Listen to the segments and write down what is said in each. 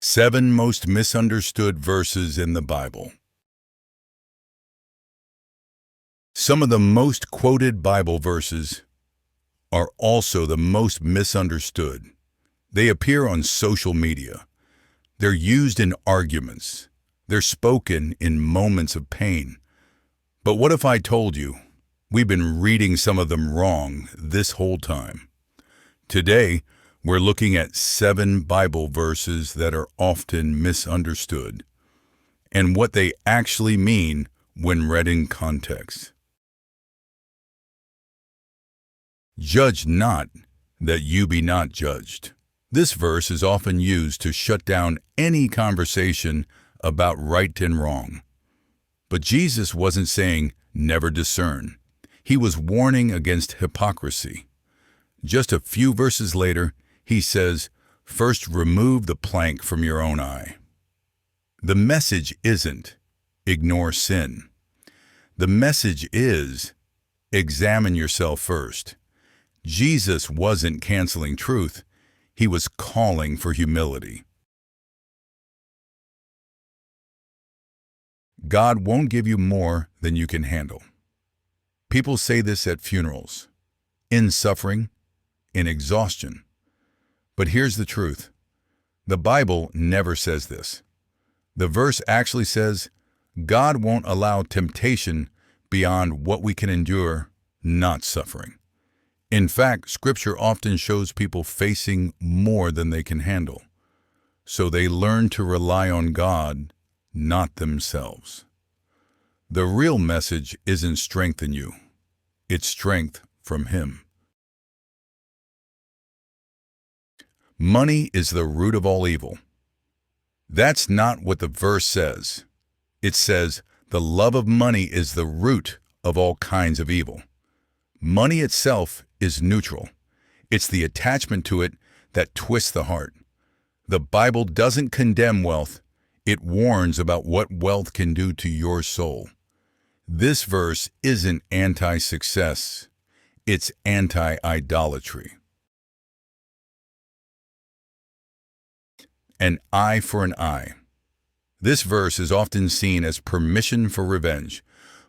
7 most misunderstood verses in the Bible. Some of the most quoted Bible verses are also the most misunderstood. They appear on social media. They're used in arguments. They're spoken in moments of pain. But what if I told you we've been reading some of them wrong this whole time? Today, we're looking at 7 Bible verses that are often misunderstood and what they actually mean when read in context. Judge not, that you be not judged. This verse is often used to shut down any conversation about right and wrong. But Jesus wasn't saying never discern. He was warning against hypocrisy. Just a few verses later, he says, first remove the plank from your own eye. The message isn't ignore sin. The message is examine yourself first. Jesus wasn't canceling truth. He was calling for humility. God won't give you more than you can handle. People say this at funerals, in suffering, in exhaustion. But here's the truth. The Bible never says this. The verse actually says, God won't allow temptation beyond what we can endure, not suffering. In fact, Scripture often shows people facing more than they can handle. So they learn to rely on God, not themselves. The real message isn't strength in you. It's strength from Him. Money is the root of all evil. That's not what the verse says. It says, the love of money is the root of all kinds of evil. Money itself is neutral. It's the attachment to it that twists the heart. The Bible doesn't condemn wealth. It warns about what wealth can do to your soul. This verse isn't anti-success. It's anti-idolatry. An eye for an eye. This verse is often seen as permission for revenge,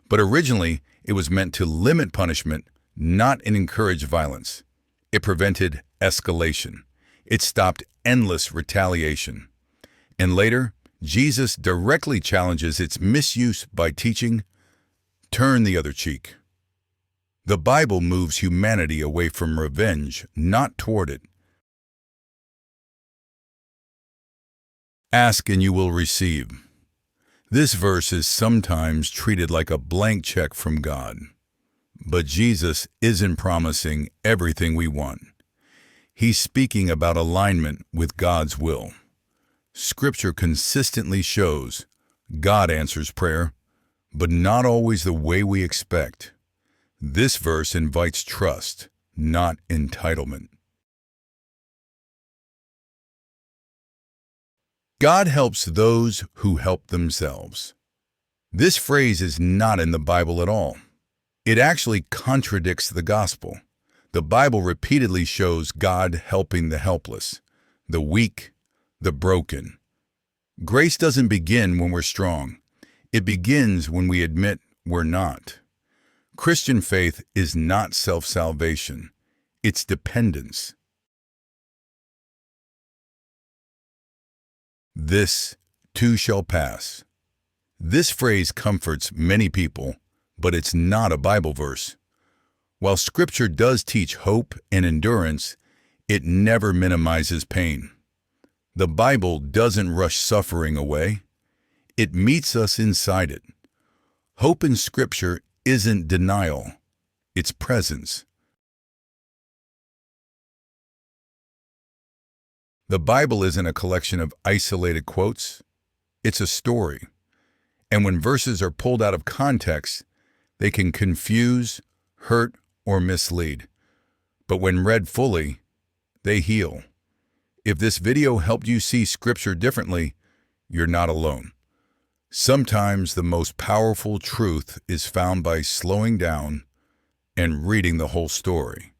but originally it was meant to limit punishment, not encourage violence. It prevented escalation. It stopped endless retaliation. And later, Jesus directly challenges its misuse by teaching, turn the other cheek. The Bible moves humanity away from revenge, not toward it. Ask and you will receive. This verse is sometimes treated like a blank check from God. But Jesus isn't promising everything we want. He's speaking about alignment with God's will. Scripture consistently shows God answers prayer, but not always the way we expect. This verse invites trust, not entitlement. God helps those who help themselves. This phrase is not in the Bible at all. It actually contradicts the gospel. The Bible repeatedly shows God helping the helpless, the weak, the broken. Grace doesn't begin when we're strong. It begins when we admit we're not. Christian faith is not self-salvation. It's dependence. This too shall pass. This phrase comforts many people, but it's not a Bible verse. While Scripture does teach hope and endurance, it never minimizes pain. The Bible doesn't rush suffering away. It meets us inside it. Hope in Scripture isn't denial, it's presence. The Bible isn't a collection of isolated quotes. It's a story. And when verses are pulled out of context, they can confuse, hurt, or mislead. But when read fully, they heal. If this video helped you see Scripture differently, you're not alone. Sometimes the most powerful truth is found by slowing down and reading the whole story.